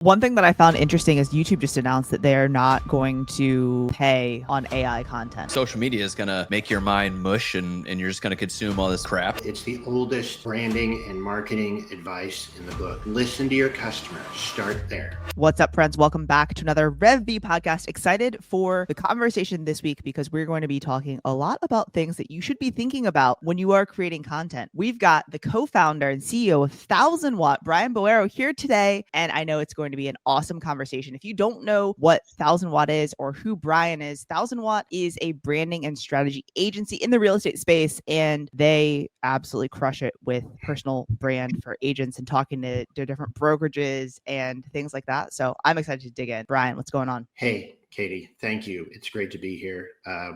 One thing that I found interesting is YouTube just announced that they're not going to pay on AI content. Social media is going to make your mind mush and you're just going to consume all this crap. It's the oldest branding and marketing advice in the book. Listen to your customer. Start there. What's up, friends? Welcome back to another REVB Podcast. Excited for the conversation this week because we're going to be talking a lot about things that you should be thinking about when you are creating content. We've got the co-founder and CEO of 1000WATT, Brian Boero, here today, and I know it's going to be an awesome conversation. If you don't know what 1000WATT is or who Brian is, 1000WATT is a branding and strategy agency in the real estate space, and they absolutely crush it with personal brand for agents and talking to different brokerages and things like that. So I'm excited to dig in. Brian, what's going on? Hey, Katie, thank you. It's great to be here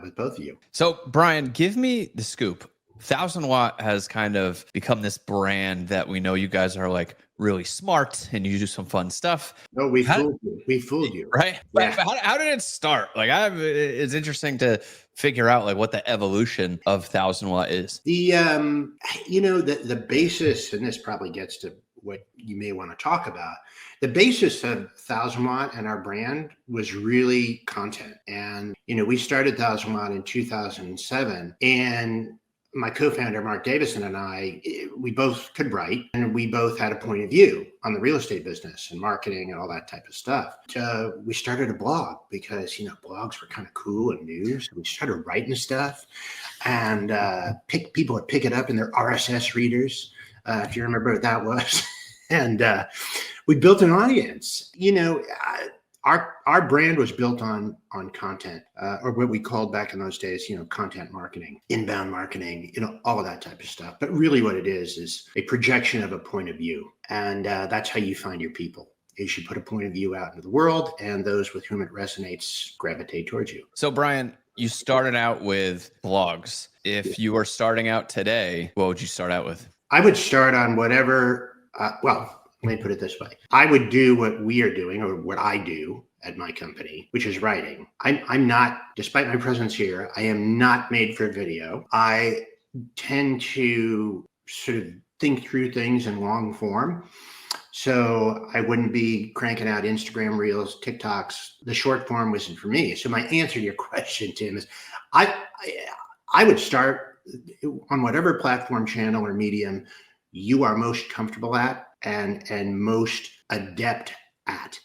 with both of you. So Brian, give me the scoop. 1000WATT has kind of become this brand that we know you guys are like really smart and you do some fun stuff. No, we fooled you. We fooled you. Right? Yeah. But how did it start? Like, it's interesting to figure out like what the evolution of 1000WATT is. The basis, and this probably gets to what you may want to talk about. The basis of 1000WATT and our brand was really content. And, we started 1000WATT in 2007, and my co-founder, Mark Davison, and I, we both could write, and we both had a point of view on the real estate business and marketing and all that type of stuff. We started a blog because, blogs were kind of cool and new. So we started writing stuff, and people would pick it up in their RSS readers, if you remember what that was. And we built an audience. Our brand was built on content, or what we called back in those days, content marketing, inbound marketing, all of that type of stuff. But really what it is a projection of a point of view. And that's how you find your people. You should put a point of view out into the world, and those with whom it resonates gravitate towards you. So Brian, you started out with blogs. If you were starting out today, what would you start out with? I would start on whatever, let me put it this way. I would do what we are doing, or what I do at my company, which is writing. I'm not, despite my presence here, I am not made for video. I tend to sort of think through things in long form. So I wouldn't be cranking out Instagram Reels, TikToks. The short form wasn't for me. So my answer to your question, Tim, is I would start on whatever platform, channel, or medium you are most comfortable at and most adept at.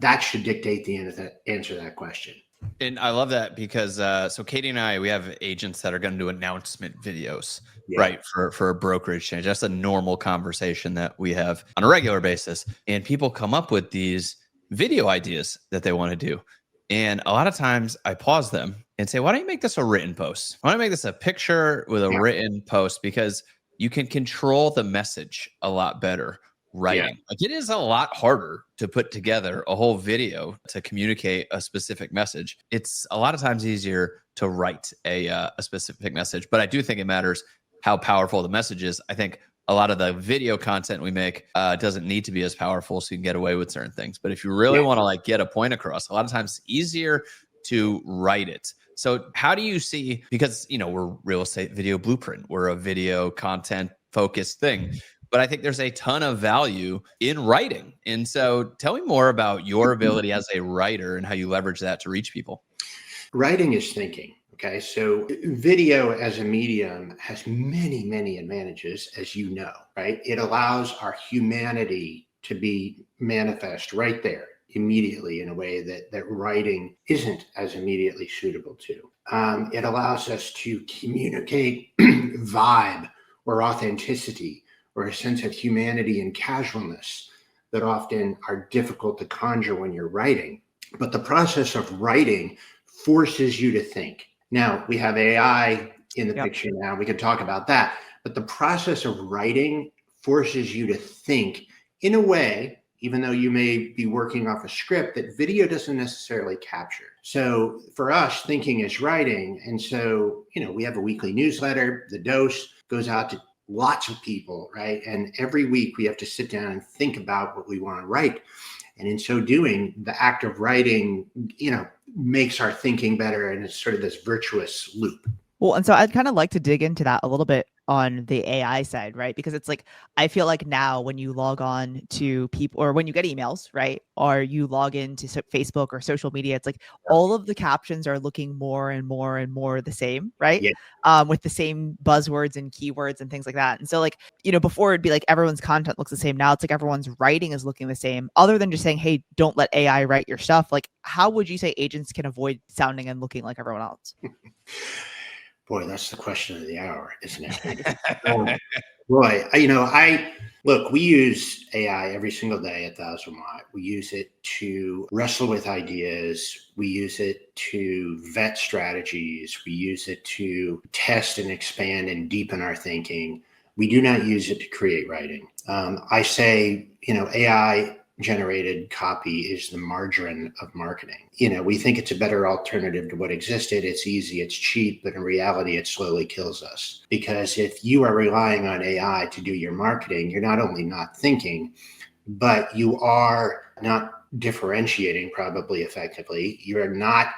That should dictate the answer to that question. And I love that because so Katie and I, we have agents that are going to do announcement videos, right, for a brokerage change. That's a normal conversation that we have on a regular basis. And people come up with these video ideas that they want to do. And a lot of times I pause them and say, why don't you make this a written post? Why don't you make this a picture with a written post? Because you can control the message a lot better writing. Yeah. Like, it is a lot harder to put together a whole video to communicate a specific message. It's a lot of times easier to write a specific message, but I do think it matters how powerful the message is. I think a lot of the video content we make doesn't need to be as powerful, so you can get away with certain things. But if you really want to like get a point across, a lot of times it's easier to write it. So how do you see, because, we're Real Estate Video Blueprint, we're a video content focused thing, but I think there's a ton of value in writing. And so tell me more about your ability as a writer and how you leverage that to reach people. Writing is thinking. Okay. So video as a medium has many, many advantages, as you know, right? It allows our humanity to be manifest right there immediately in a way that writing isn't as immediately suitable to. It allows us to communicate vibe or authenticity or a sense of humanity and casualness that often are difficult to conjure when you're writing. But the process of writing forces you to think. Now, we have AI in the picture now. We could talk about that. But the process of writing forces you to think in a way, even though you may be working off a script, that video doesn't necessarily capture. So for us, thinking is writing. And so, we have a weekly newsletter. The dose goes out to lots of people, right? And every week we have to sit down and think about what we want to write. And in so doing, the act of writing, makes our thinking better. And it's sort of this virtuous loop. Well, and so I'd kind of like to dig into that a little bit on the AI side, right? Because it's like, I feel like now when you log on to people or when you get emails, right? Or you log into Facebook or social media, it's like all of the captions are looking more and more and more the same, right? Yeah. With the same buzzwords and keywords and things like that. And so like, before it'd be like everyone's content looks the same. Now it's like everyone's writing is looking the same, other than just saying, hey, don't let AI write your stuff. Like, how would you say agents can avoid sounding and looking like everyone else? Boy, that's the question of the hour, isn't it? Boy, I look, we use AI every single day at 1000 Watt. We use it to wrestle with ideas. We use it to vet strategies. We use it to test and expand and deepen our thinking. We do not use it to create writing. I say, AI generated copy is the margarine of marketing. We think it's a better alternative to what existed. It's easy, it's cheap, but in reality, it slowly kills us. Because if you are relying on AI to do your marketing, you're not only not thinking, but you are not differentiating probably effectively. You're not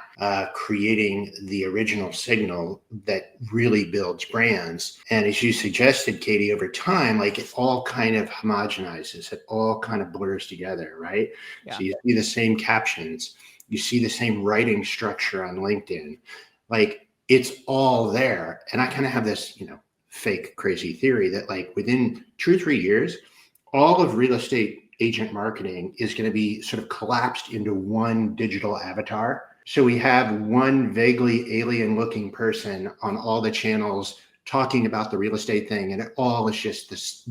creating the original signal that really builds brands. And as you suggested, Katie, over time, like it all kind of homogenizes, it all kind of blurs together, right? Yeah. So you see the same captions, you see the same writing structure on LinkedIn, like it's all there. And I kind of have this, fake crazy theory that like within 2 or 3 years, all of real estate agent marketing is going to be sort of collapsed into one digital avatar. So we have one vaguely alien looking person on all the channels talking about the real estate thing. And it all is just this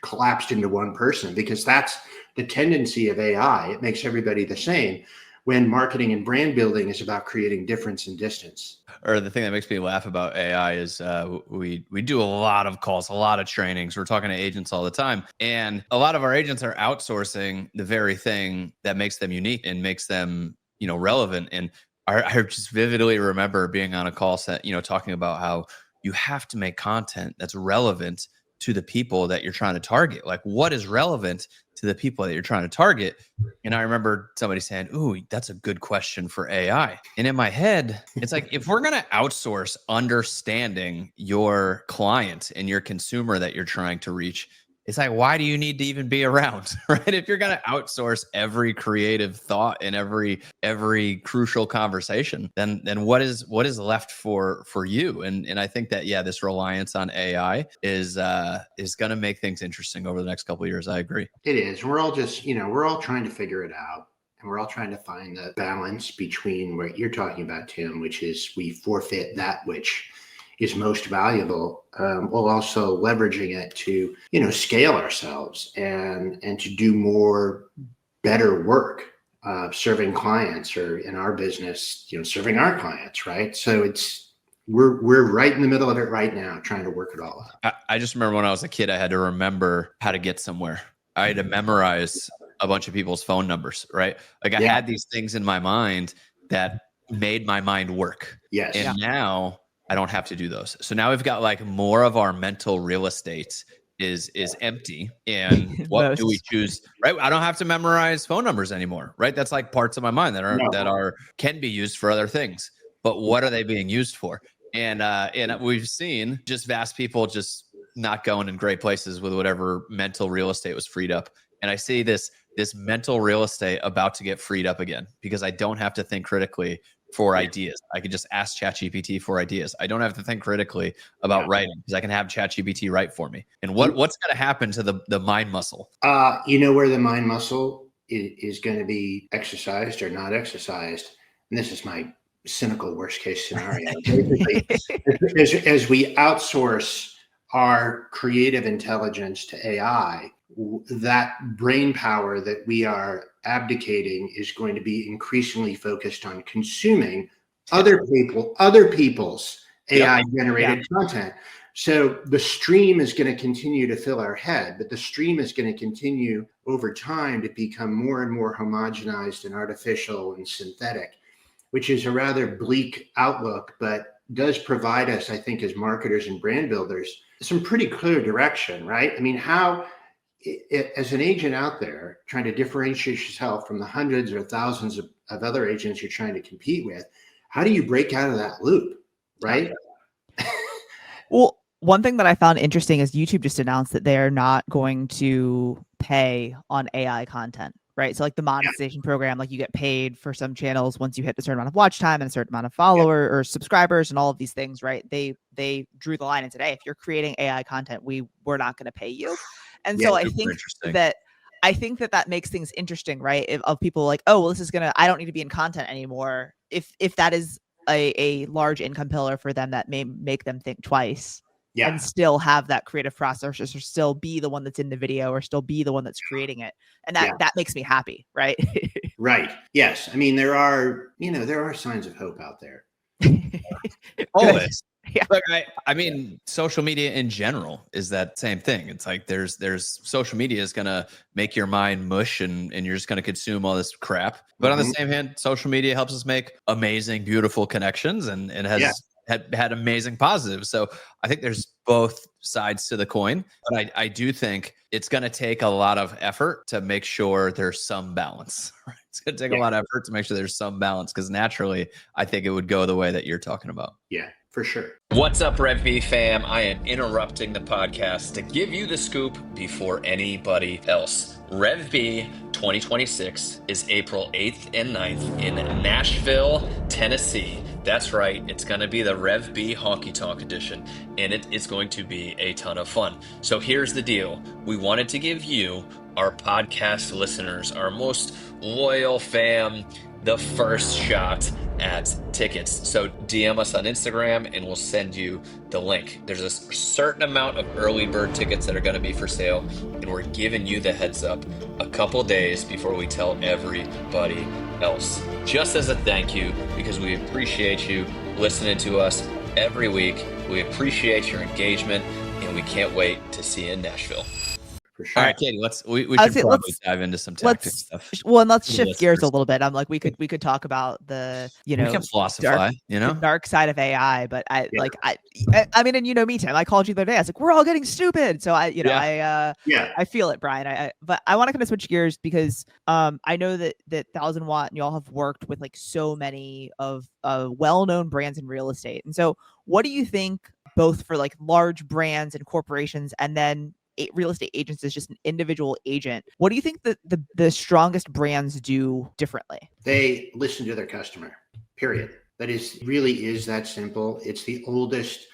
collapsed into one person, because that's the tendency of AI. It makes everybody the same, when marketing and brand building is about creating difference and distance. Or the thing that makes me laugh about AI is we do a lot of calls, a lot of trainings. We're talking to agents all the time. And a lot of our agents are outsourcing the very thing that makes them unique and makes them, relevant. And I just vividly remember being on a call set, talking about how you have to make content that's relevant to the people that you're trying to target. Like, what is relevant to the people that you're trying to target? And I remember somebody saying, ooh, that's a good question for AI. And in my head, it's like, if we're going to outsource understanding your client and your consumer that you're trying to reach, it's like, why do you need to even be around, right? If you're going to outsource every creative thought and every crucial conversation, then what is left for you? And I think that, yeah, this reliance on AI is going to make things interesting over the next couple of years. I agree. It is. We're all just, we're all trying to figure it out. And we're all trying to find the balance between what you're talking about, Tim, which is we forfeit that which is most valuable, while also leveraging it to, scale ourselves and to do more better work, serving clients, or in our business, serving our clients, right? So we're right in the middle of it right now, trying to work it all out. I just remember when I was a kid, I had to remember how to get somewhere. I had to memorize a bunch of people's phone numbers, right? Like I had these things in my mind that made my mind work. Yes. And now I don't have to do those. So now we've got like more of our mental real estate is empty. And what do we choose? Right. I don't have to memorize phone numbers anymore. Right. That's like parts of my mind that can be used for other things. But what are they being used for? And we've seen just vast people just not going in great places with whatever mental real estate was freed up. And I see this mental real estate about to get freed up again, because I don't have to think critically for ideas. I can just ask ChatGPT for ideas. I don't have to think critically about writing, because I can have ChatGPT write for me. And what's going to happen to the mind muscle? Where the mind muscle is going to be exercised or not exercised. And this is my cynical worst case scenario. as we outsource our creative intelligence to AI, that brain power that we are abdicating is going to be increasingly focused on consuming other people's AI generated content. So the stream is going to continue to fill our head, but the stream is going to continue over time to become more and more homogenized and artificial and synthetic, which is a rather bleak outlook, but does provide us, I think, as marketers and brand builders, some pretty clear direction, right? I mean, how, as an agent out there trying to differentiate yourself from the hundreds or thousands of other agents you're trying to compete with, how do you break out of that loop, right? Well, one thing that I found interesting is YouTube just announced that they are not going to pay on AI content, right? So like the monetization program, like you get paid for some channels once you hit a certain amount of watch time and a certain amount of follower or subscribers and all of these things, right? They drew the line and said, hey, if you're creating AI content, we're not going to pay you. And so I think that makes things interesting, right? Of people like, oh, well, I don't need to be in content anymore. If that is a large income pillar for them, that may make them think twice. And still have that creative process, or still be the one that's in the video, or still be the one that's creating it. And that makes me happy, right? Right. Yes. I mean, there are signs of hope out there. Always. Yeah. Look, I mean, social media in general is that same thing. It's like there's social media is going to make your mind mush and you're just going to consume all this crap. But on the same hand, social media helps us make amazing, beautiful connections and has had amazing positives. So I think there's both sides to the coin, but I do think it's going to take a lot of effort to make sure there's some balance. Right? It's going to take a lot of effort to make sure there's some balance, because naturally, I think it would go the way that you're talking about. Yeah, for sure. What's up, REVB fam? I am interrupting the podcast to give you the scoop before anybody else. REVB 2026 is April 8th and 9th in Nashville, Tennessee. That's right, it's going to be the REVB Honky Tonk edition, and it is going to be a ton of fun. So here's the deal. We wanted to give you, our podcast listeners, our most loyal fam, the first shot at tickets. So DM us on Instagram and we'll send you the link. There's a certain amount of early bird tickets that are going to be for sale, and we're giving you the heads up a couple days before we tell everybody else. Just as a thank you, because we appreciate you listening to us every week. We appreciate your engagement, and we can't wait to see you in Nashville. For sure. All right, Katie, we should probably dive into some tactic stuff. Well, and let's shift gears a little bit. I'm like, we could talk about the, we can philosophize, the dark side of AI, but I mean, and you know me, Tim, I called you the other day. I was like, we're all getting stupid. So I feel it, Brian. But I want to kind of switch gears because I know that 1000 Watt and y'all have worked with like so many of well-known brands in real estate. And so what do you think, both for like large brands and corporations, and then real estate agents as just an individual agent, what do you think that the strongest brands do differently? They listen to their customer, period. That really is that simple. It's the oldest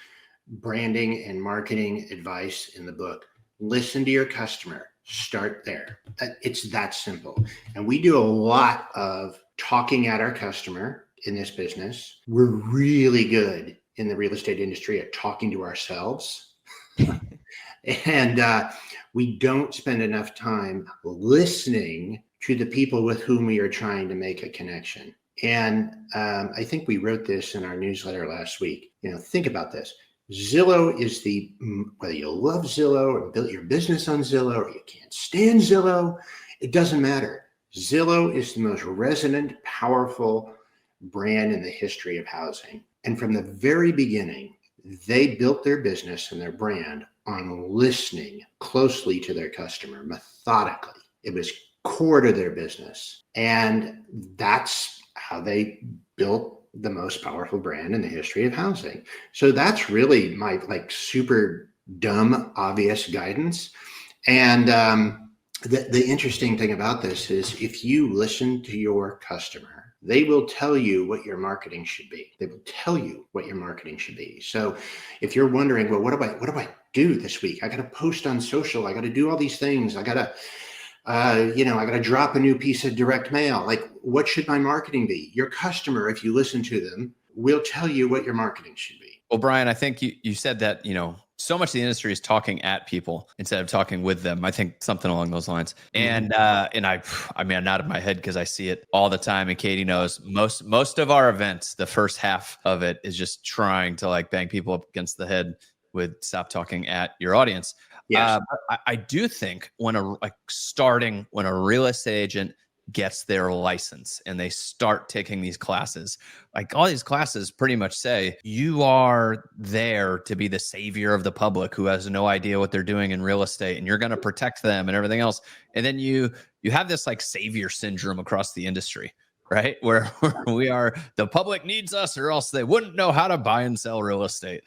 branding and marketing advice in the book. Listen to your customer. Start there. It's that simple. And we do a lot of talking at our customer in this business. We're really good in the real estate industry at talking to ourselves. And we don't spend enough time listening to the people with whom we are trying to make a connection. And I think we wrote this in our newsletter last week. Think about this. Zillow is whether you love Zillow or built your business on Zillow or you can't stand Zillow, it doesn't matter. Zillow is the most resonant, powerful brand in the history of housing. And from the very beginning, they built their business and their brand on listening closely to their customer, methodically. It was core to their business. And that's how they built the most powerful brand in the history of housing. So that's really my super dumb, obvious guidance. And the interesting thing about this is if you listen to your customer, they will tell you what your marketing should be. They will tell you what your marketing should be. So if you're wondering, well, what do I do this week? I got to post on social. I got to do all these things. I got to, I got to drop a new piece of direct mail. Like, what should my marketing be? Your customer, if you listen to them, will tell you what your marketing should be. Well, Brian, I think you said that, so much of the industry is talking at people instead of talking with them. I think something along those lines. And I'm nodding my head because I see it all the time. And Katie knows most of our events, the first half of it is just trying to bang people up against the head with stop talking at your audience. Yes. I do think when a real estate agent gets their license and they start taking these classes, all these classes pretty much say you are there to be the savior of the public who has no idea what they're doing in real estate, and you're going to protect them and everything else. And then you have this savior syndrome across the industry, right? Where we are, the public needs us or else they wouldn't know how to buy and sell real estate.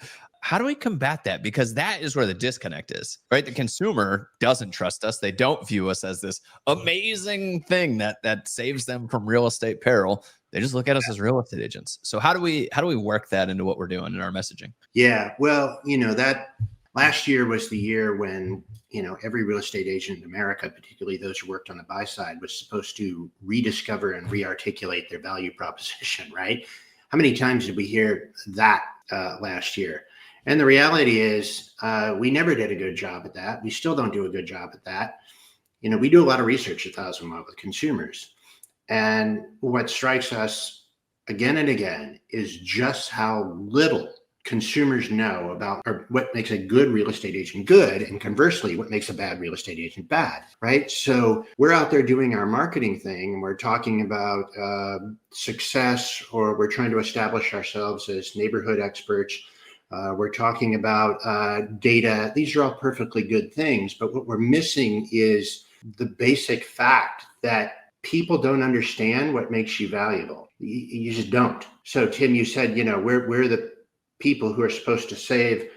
How do we combat that? Because that is where the disconnect is, right? The consumer doesn't trust us. They don't view us as this amazing thing that saves them from real estate peril. They just look at us as real estate agents. So how do we work that into what we're doing in our messaging? Yeah, well, that last year was the year when, every real estate agent in America, particularly those who worked on the buy side, was supposed to rediscover and re-articulate their value proposition, right? How many times did we hear that last year? And the reality is we never did a good job at that. We still don't do a good job at that. We do a lot of research at 1000WATT with consumers. And what strikes us again and again is just how little consumers know about or what makes a good real estate agent good, and conversely, what makes a bad real estate agent bad, right? So we're out there doing our marketing thing, and we're talking about success, or we're trying to establish ourselves as neighborhood experts. We're talking about data. These are all perfectly good things, but what we're missing is the basic fact that people don't understand what makes you valuable. You just don't. So Tim, you said, we're the people who are supposed to save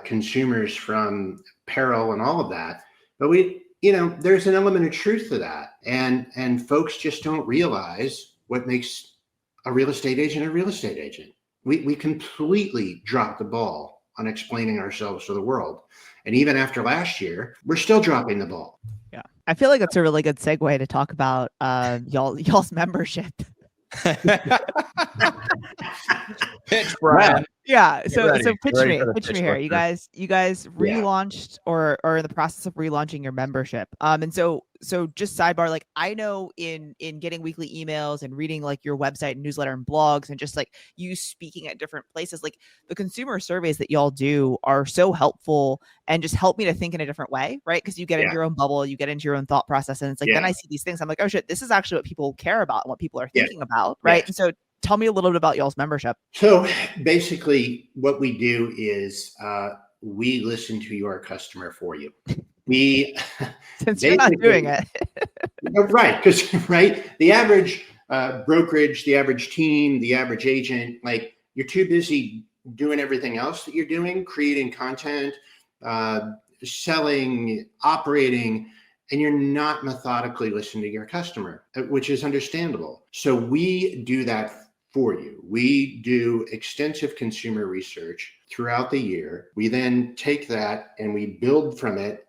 consumers from peril and all of that. But there's an element of truth to that. And folks just don't realize what makes a real estate agent a real estate agent. We completely dropped the ball on explaining ourselves to the world. And even after last year, we're still dropping the ball. Yeah. I feel like it's a really good segue to talk about y'all's membership. Pitch, Brian. Yeah. So pitch me here. You guys relaunched or are in the process of relaunching your membership. And so just sidebar, like I know in getting weekly emails and reading like your website and newsletter and blogs and just like you speaking at different places, like the consumer surveys that y'all do are so helpful and just help me to think in a different way, right? Because you get into your own bubble, you get into your own thought process, and it's like then I see these things, I'm like, oh shit, this is actually what people care about and what people are thinking about, right? And so tell me a little bit about y'all's membership. So basically what we do is we listen to your customer for you. Since you're not doing it. Right. Because, right, the average brokerage, the average team, the average agent, like you're too busy doing everything else that you're doing, creating content, selling, operating, and you're not methodically listening to your customer, which is understandable. So we do that for you. We do extensive consumer research throughout the year. We then take that and we build from it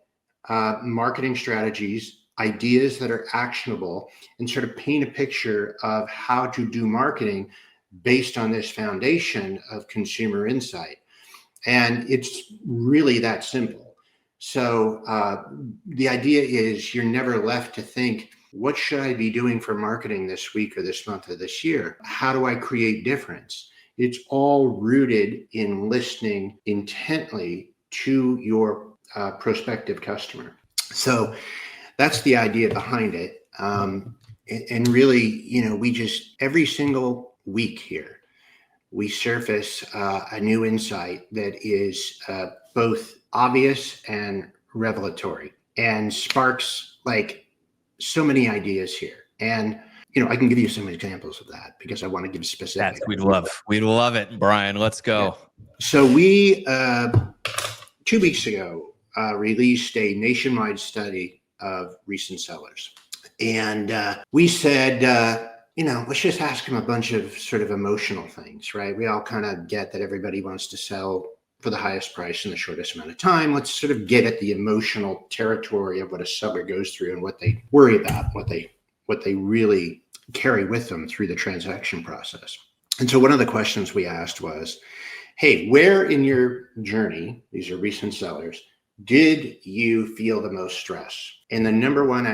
marketing strategies, ideas that are actionable, and sort of paint a picture of how to do marketing based on this foundation of consumer insight. And it's really that simple. So the idea is you're never left to think, what should I be doing for marketing this week or this month or this year? How do I create difference? It's all rooted in listening intently to your prospective customer. So that's the idea behind it. And really, we just, every single week here, we surface a new insight that is both obvious and revelatory and sparks like so many ideas here. And, I can give you some examples of that because I want to give specifics. We'd love it, Brian. Let's go. Yeah. So we, 2 weeks ago, released a nationwide study of recent sellers. And we said, let's just ask them a bunch of sort of emotional things, right? We all kind of get that everybody wants to sell for the highest price in the shortest amount of time. Let's sort of get at the emotional territory of what a seller goes through and what they worry about, what they really carry with them through the transaction process. And so one of the questions we asked was, hey, where in your journey, these are recent sellers, did you feel the most stress? And the number one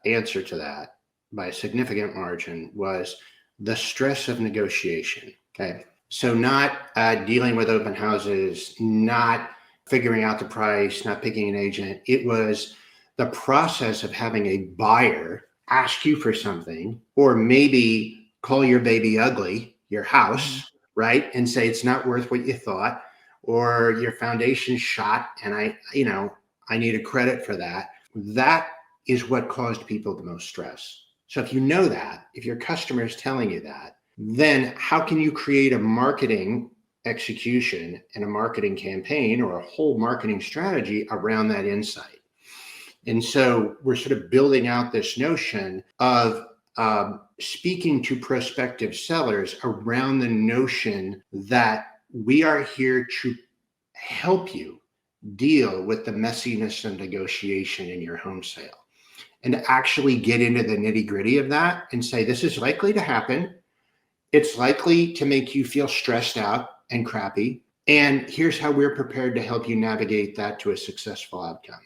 answer to that by a significant margin was the stress of negotiation. Okay. So not dealing with open houses, not figuring out the price, not picking an agent. It was the process of having a buyer ask you for something, or maybe call your baby ugly, your house, right? And say it's not worth what you thought, or your foundation shot and I need a credit for that. That is what caused people the most stress. So if you know that, if your customer is telling you that, then how can you create a marketing execution and a marketing campaign or a whole marketing strategy around that insight. And so we're sort of building out this notion of speaking to prospective sellers around the notion that we are here to help you deal with the messiness of negotiation in your home sale, and actually get into the nitty-gritty of that and say, this is likely to happen. It's likely to make you feel stressed out and crappy. And here's how we're prepared to help you navigate that to a successful outcome.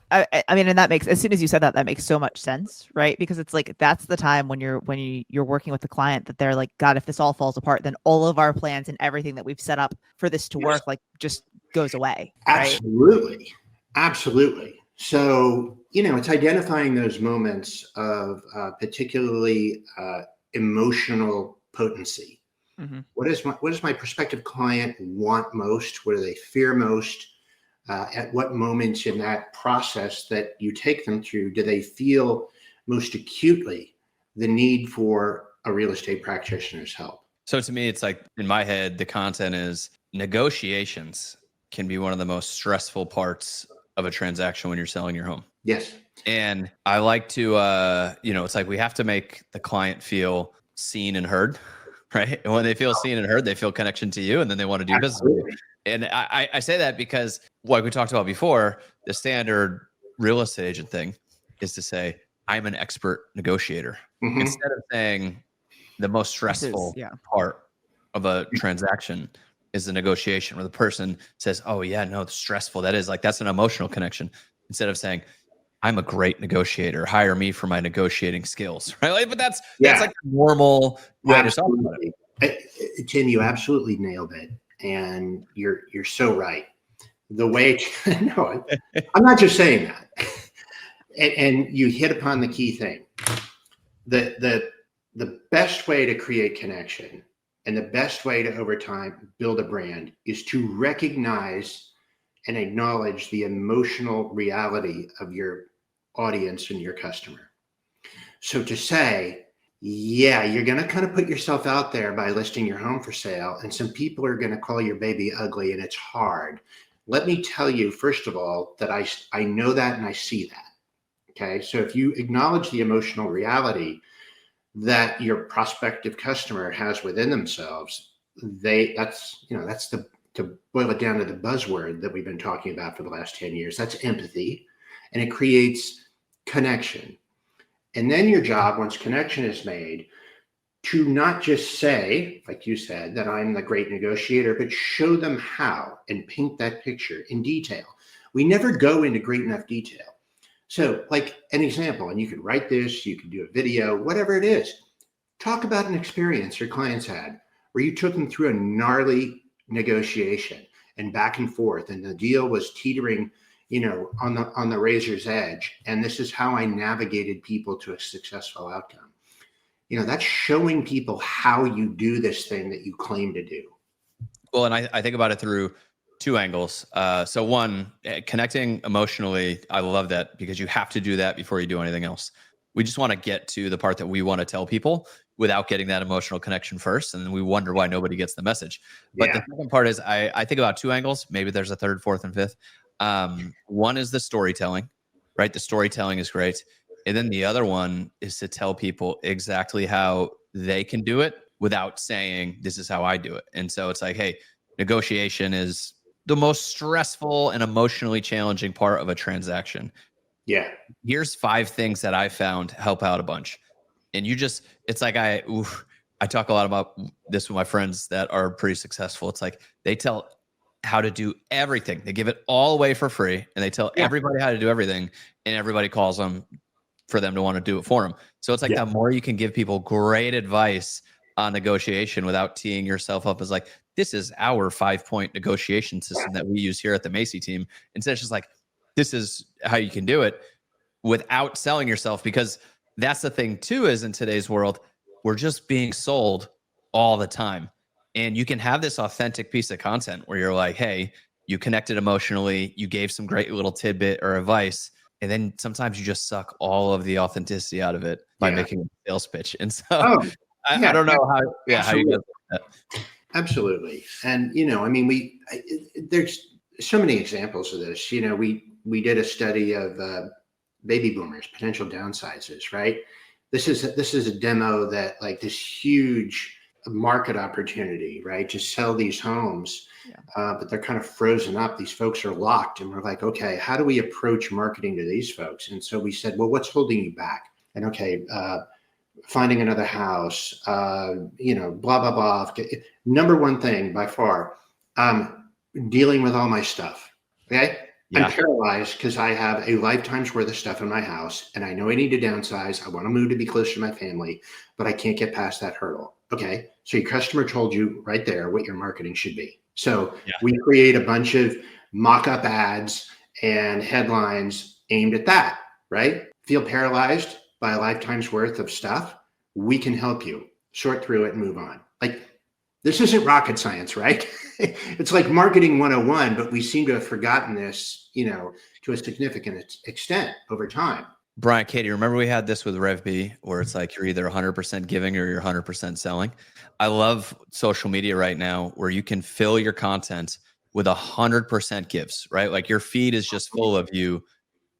I mean, and that makes, as soon as you said that, that makes so much sense, right? Because it's like, that's the time when you're working with the client that they're like, God, if this all falls apart, then all of our plans and everything that we've set up for this to work, like, just goes away. Right? Absolutely. Absolutely. So, it's identifying those moments of particularly emotional potency. Mm-hmm. What does my prospective client want most? What do they fear most? At what moments in that process that you take them through do they feel most acutely the need for a real estate practitioner's help? So to me, it's like, in my head, the content is negotiations can be one of the most stressful parts of a transaction when you're selling your home. Yes. And I like to, it's like we have to make the client feel seen and heard, right? And when they feel seen and heard, they feel connection to you, and then they want to do business with you. And I say that because, like we talked about before, the standard real estate agent thing is to say, I'm an expert negotiator. Mm-hmm. Instead of saying the most stressful part of a transaction is the negotiation, where the person says, oh yeah, no, it's stressful. That's an emotional connection. Instead of saying, I'm a great negotiator, hire me for my negotiating skills, right? But that's like the normal way to talk about it. Tim, you absolutely nailed it. And you're so right. The way no, I'm not just saying that. And you hit upon the key thing. The best way to create connection and the best way to, over time, build a brand is to recognize and acknowledge the emotional reality of your audience and your customer. So to say, yeah, you're going to kind of put yourself out there by listing your home for sale, and some people are going to call your baby ugly, and it's hard. Let me tell you, first of all, that I know that and I see that. Okay. So if you acknowledge the emotional reality that your prospective customer has within themselves, to boil it down to the buzzword that we've been talking about for the last 10 years, that's empathy, and it creates connection. And then your job, once connection is made, to not just say, like you said, that I'm the great negotiator, but show them how and paint that picture in detail. We never go into great enough detail. So like an example, and you could write this, you could do a video, whatever it is. Talk about an experience your clients had where you took them through a gnarly negotiation and back and forth, and the deal was teetering, on the razor's edge. And this is how I navigated people to a successful outcome. That's showing people how you do this thing that you claim to do. Well, and I think about it through two angles. So one, connecting emotionally, I love that, because you have to do that before you do anything else. We just want to get to the part that we want to tell people without getting that emotional connection first. And then we wonder why nobody gets the message. But the second part is I think about two angles. Maybe there's a third, fourth, and fifth. One is the storytelling, right? The storytelling is great. And then the other one is to tell people exactly how they can do it without saying, this is how I do it. And so it's like, hey, negotiation is the most stressful and emotionally challenging part of a transaction. Yeah. Here's 5 things that I found help out a bunch. And it's like, I talk a lot about this with my friends that are pretty successful. It's like, they tell how to do everything. They give it all away for free, and they tell everybody how to do everything, and everybody calls them for them to want to do it for them. So it's like, the more you can give people great advice on negotiation without teeing yourself up as like, this is our 5-point negotiation system that we use here at the Macy team. Instead, it's just like, this is how you can do it without selling yourself. Because that's the thing too, is in today's world, we're just being sold all the time. And you can have this authentic piece of content where you're like, hey, you connected emotionally, you gave some great little tidbit or advice, and then sometimes you just suck all of the authenticity out of it by making a sales pitch. And so I don't know how you get that. Absolutely. And, I mean, there's so many examples of this. We did a study of baby boomers, potential downsizes, right? This is a demo that like this huge market opportunity, right? To sell these homes, but they're kind of frozen up. These folks are locked, and we're like, okay, how do we approach marketing to these folks? And so we said, well, what's holding you back? And okay, finding another house, blah, blah, blah. Number one thing by far, dealing with all my stuff. Okay. Yeah. I'm paralyzed because I have a lifetime's worth of stuff in my house and I know I need to downsize. I want to move to be close to my family, but I can't get past that hurdle. Okay. So your customer told you right there what your marketing should be. So we create a bunch of mock-up ads and headlines aimed at that, right? Feel paralyzed by a lifetime's worth of stuff? We can help you sort through it and move on. Like, this isn't rocket science, right? It's like marketing 101, but we seem to have forgotten this, to a significant extent over time. Brian, Katie, remember we had this with REVB where it's like you're either 100% giving or you're 100% selling. I love social media right now where you can fill your content with 100% gives, right? Like your feed is just full of you,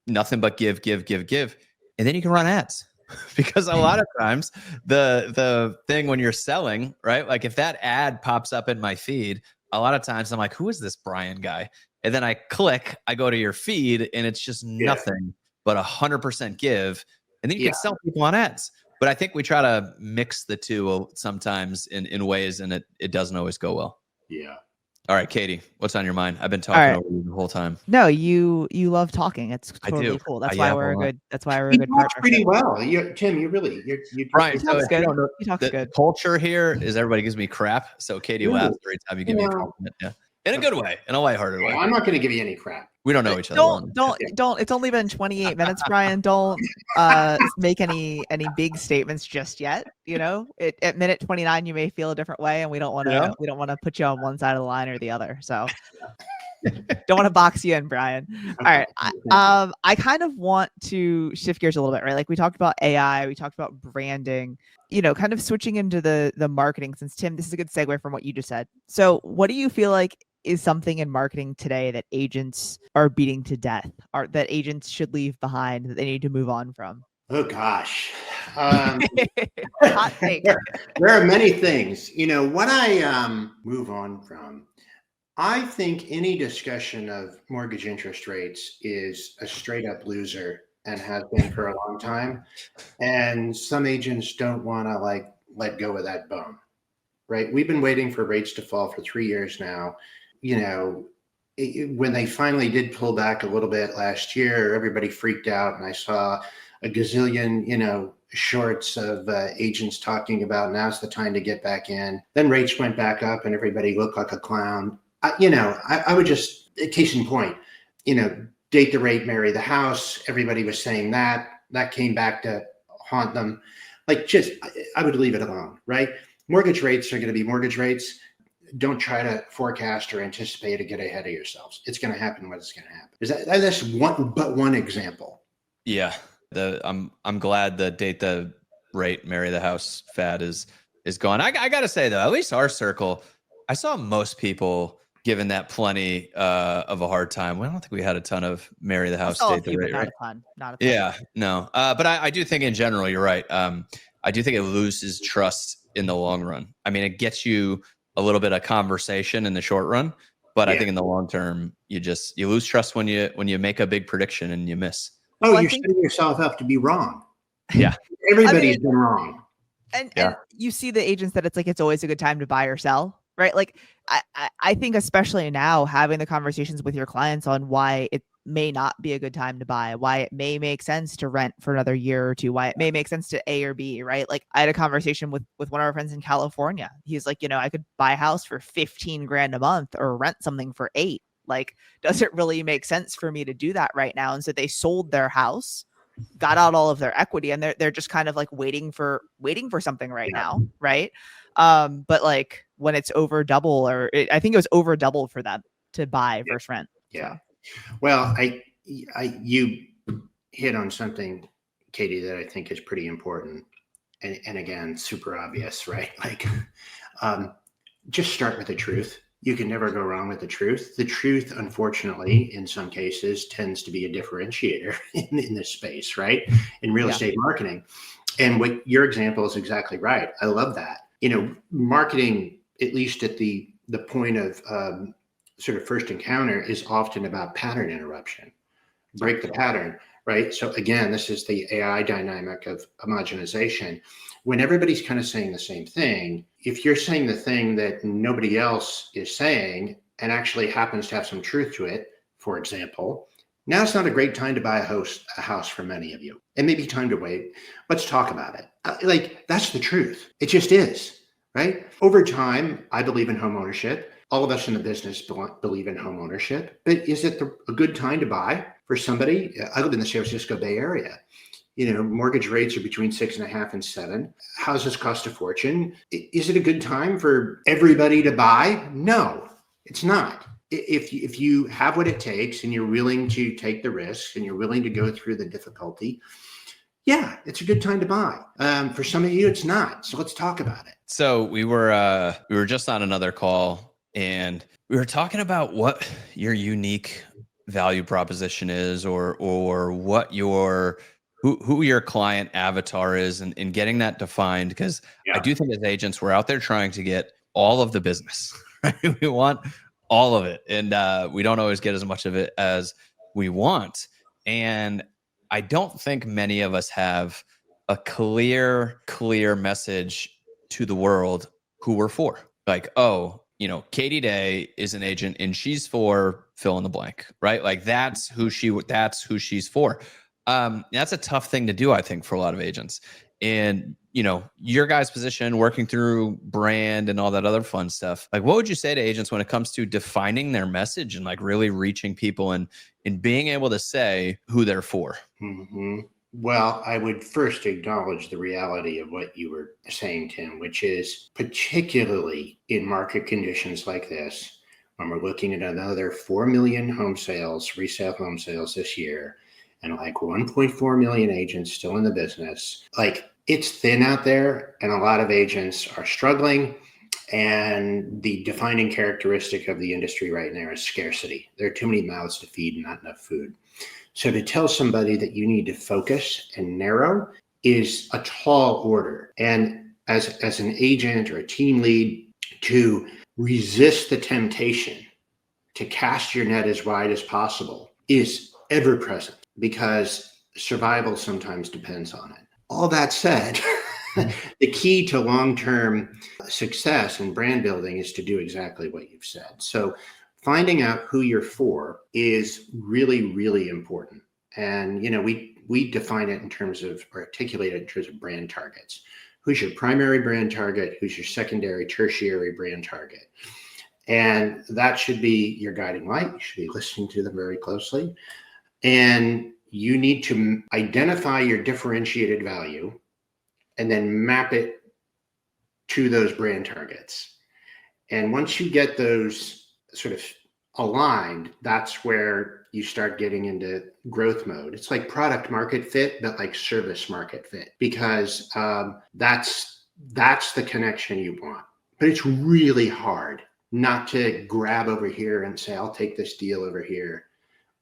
nothing but give. And then you can run ads. Because a lot of times the thing when you're selling, right? Like if that ad pops up in my feed, a lot of times I'm like, who is this Brian guy? And then I click, I go to your feed and it's just nothing but 100% give. And then you can sell people on ads. But I think we try to mix the two sometimes in ways and it doesn't always go well. Yeah. All right, Katie, what's on your mind? I've been talking over you the whole time. No, you love talking. It's totally cool. That's why we're a good. That's why we're a good partner. Pretty well, Tim. You Brian. So good. You talk the good. Culture here is everybody gives me crap, so Katie laughs every time you give me a compliment. Yeah, in a good way, in a lighthearted way. I'm not going to give you any crap. We don't know each other. Don't. It's only been 28 minutes, Brian. Don't make any big statements just yet. At minute 29, you may feel a different way, and we don't want to. We don't want to put you on one side of the line or the other. So, don't want to box you in, Brian. All right. I kind of want to shift gears a little bit, right? Like we talked about AI, we talked about branding. Kind of switching into the marketing. Since Tim, this is a good segue from what you just said. So, what do you feel like is something in marketing today that agents are beating to death, or that agents should leave behind, that they need to move on from? Oh gosh. Hot take. There are many things. What I move on from, I think any discussion of mortgage interest rates is a straight up loser and has been for a long time. And some agents don't want to let go of that bone, right? We've been waiting for rates to fall for 3 years now. When they finally did pull back a little bit last year, everybody freaked out, and I saw a gazillion, shorts of agents talking about now's the time to get back in. Then rates went back up, and everybody looked like a clown. I would just, case in point, date the rate, marry the house. Everybody was saying that came back to haunt them. I would leave it alone, right? Mortgage rates are going to be mortgage rates. Don't try to forecast or anticipate or get ahead of yourselves. It's going to happen when it's going to happen. That's one example. Yeah. I'm glad the date the rate, marry the house fad is gone. I got to say though, at least our circle, I saw most people giving that plenty of a hard time. I don't think we had a ton of marry the house, date the rate. Not a ton. Yeah, no. But I do think in general, you're right. I do think it loses trust in the long run. I mean, it gets you a little bit of conversation in the short run, but I think in the long term, you lose trust when you make a big prediction and you miss. Oh, you're setting yourself up to be wrong. Yeah. Everybody's been wrong. And you see the agents that it's always a good time to buy or sell, right? Like I think especially now, having the conversations with your clients on why it may not be a good time to buy, why it may make sense to rent for another year or two, why it may make sense to A or B, right? Like I had a conversation with one of our friends in California. He's like, I could buy a house for $15,000 a month or rent something for $8,000. Like, does it really make sense for me to do that right now? And so they sold their house, got out all of their equity, and they're just kind of like waiting for something right now, right? But like when it's over double, I think it was over double for them to buy versus rent. Yeah. So. Well, you hit on something, Katie, that I think is pretty important, and again, super obvious, right? Like, just start with the truth. You can never go wrong with the truth. The truth, unfortunately, in some cases, tends to be a differentiator in this space, right? In real estate marketing. And what your example is exactly right. I love that. Marketing, at least at the point of sort of first encounter, is often about pattern interruption. Break the pattern, right? So again, this is the AI dynamic of homogenization. When everybody's kind of saying the same thing, if you're saying the thing that nobody else is saying and actually happens to have some truth to it, for example, now it's not a great time to buy a house for many of you. It may be time to wait. Let's talk about it. That's the truth. It just is, right? Over time, I believe in home ownership. All of us in the business believe in home ownership. But is it a good time to buy for somebody? I live in the San Francisco Bay Area. Mortgage rates are between 6.5 and 7. Houses cost a fortune. Is it a good time for everybody to buy? No, it's not. If you have what it takes and you're willing to take the risk and you're willing to go through the difficulty, yeah, it's a good time to buy. For some of you, it's not. So let's talk about it. So we were just on another call and we were talking about what your unique value proposition is, or what who your client avatar is, and getting that defined. Because I do think as agents, we're out there trying to get all of the business, right? We want all of it. And we don't always get as much of it as we want. And I don't think many of us have a clear message to the world who we're for. Like, Katie Day is an agent and she's for fill in the blank, right? Like that's who she's for. That's a tough thing to do, I think, for a lot of agents. And, your guys' position, working through brand and all that other fun stuff. Like, what would you say to agents when it comes to defining their message and like really reaching people and being able to say who they're for? Mm-hmm. Well, I would first acknowledge the reality of what you were saying, Tim, which is particularly in market conditions like this, when we're looking at another 4 million resale home sales this year, and like 1.4 million agents still in the business. Like, it's thin out there and a lot of agents are struggling. And the defining characteristic of the industry right now is scarcity. There are too many mouths to feed and not enough food. So to tell somebody that you need to focus and narrow is a tall order. And as an agent or a team lead, to resist the temptation to cast your net as wide as possible is ever present, because survival sometimes depends on it. All that said, the key to long-term success and brand building is to do exactly what you've said. So finding out who you're for is really, really important. And, we define it in terms of, or articulate it in terms of brand targets. Who's your primary brand target? Who's your secondary, tertiary brand target? And that should be your guiding light. You should be listening to them very closely. And you need to identify your differentiated value and then map it to those brand targets. And once you get those sort of aligned, that's where you start getting into growth mode. It's like product market fit, but like service market fit, because that's the connection you want. But it's really hard not to grab over here and say, I'll take this deal over here,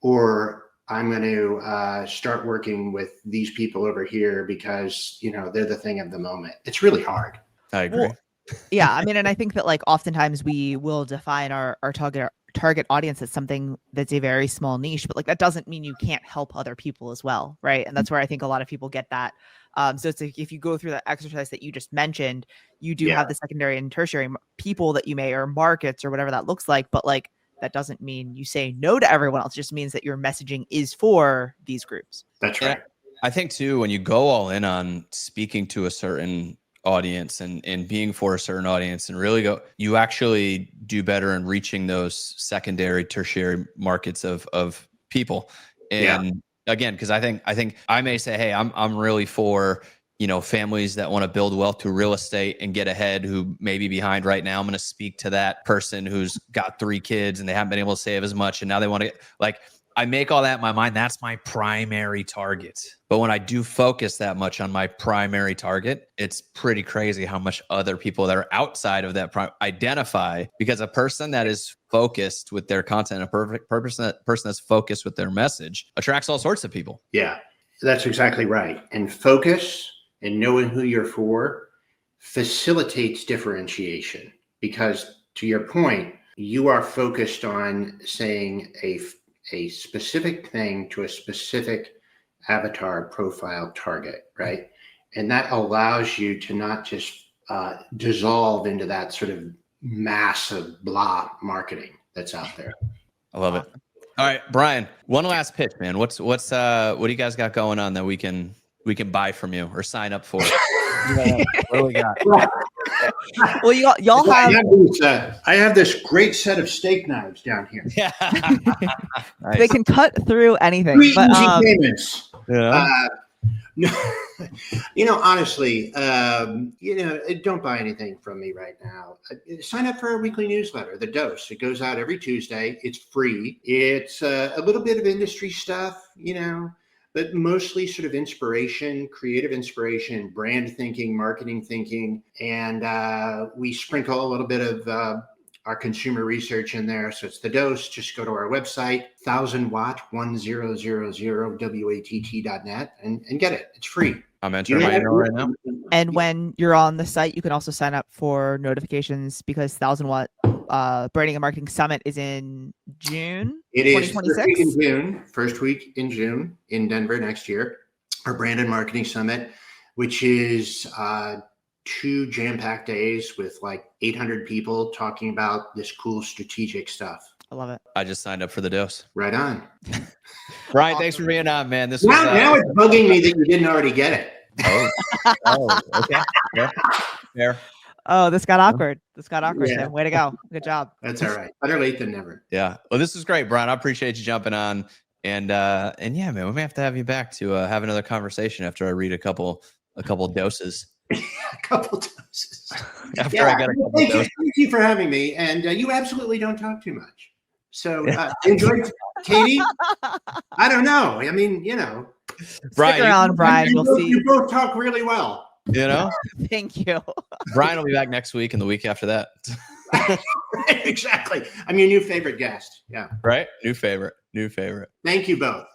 or I'm going to start working with these people over here because, they're the thing of the moment. It's really hard. I agree. Well, yeah. I mean, and I think that like oftentimes we will define our target audience as something that's a very small niche, but like that doesn't mean you can't help other people as well. Right. And that's where I think a lot of people get that. So it's like, if you go through the exercise that you just mentioned, you do have the secondary and tertiary people that you may, or markets or whatever that looks like. But like, that doesn't mean you say no to everyone else. It just means that your messaging is for these groups. That's right. I think too, when you go all in on speaking to a certain audience and being for a certain audience and really you actually do better in reaching those secondary, tertiary markets of people. And again, because I think I may say, hey, I'm really for, families that want to build wealth through real estate and get ahead, who may be behind right now. I'm going to speak to that person who's got 3 kids and they haven't been able to save as much. And now they want to I make all that in my mind. That's my primary target. But when I do focus that much on my primary target, it's pretty crazy how much other people that are outside of that identify, because a person that is focused with their content, a person that's focused with their message attracts all sorts of people. Yeah, that's exactly right. And focus and knowing who you're for facilitates differentiation, because to your point, you are focused on saying a specific thing to a specific avatar profile target, right? And that allows you to not just dissolve into that sort of massive blah marketing that's out there. I love it. All right, Brian, one last pitch, man. What do you guys got going on that we can buy from you or sign up for? What do we got? Well, y'all have. I have this great set of steak knives down here. Yeah, nice. They can cut through anything. Easy But payments. Yeah. No, honestly, don't buy anything from me right now. Sign up for our weekly newsletter, The Dose. It goes out every Tuesday. It's free. It's a little bit of industry stuff, but mostly sort of inspiration, creative inspiration, brand thinking, marketing thinking. And we sprinkle a little bit of our consumer research in there. So it's The Dose. Just go to our website, 1000WATT, 1000WATT.net and get it. It's free. I'm entering my email right now. And when you're on the site, you can also sign up for notifications, because 1000 Watt Branding and Marketing Summit is in June. It is 2026. first week in June in Denver next year. Our Brand and Marketing Summit, which is 2 jam-packed days with like 800 people talking about this cool strategic stuff. I love it. I just signed up for The Dose. Right on. Brian, thanks for being on, man. Now it's bugging me that you didn't already get it. Okay. Yeah. Fair. Oh, this got awkward. Yeah. Tim. Way to go. Good job. That's all right. Better late than never. Yeah. Well, this is great, Brian. I appreciate you jumping on. And yeah, man, we may have to have you back to have another conversation after I read a couple doses. A couple doses. After I got a couple doses. Thank you for having me. And you absolutely don't talk too much. So enjoy, Katie. I don't know. I mean, Brian, Stick around, Brian. We'll see. You both talk really well. Thank you. Brian will be back next week and the week after that. Exactly. I'm your new favorite guest. Yeah. Right? New favorite. Thank you both.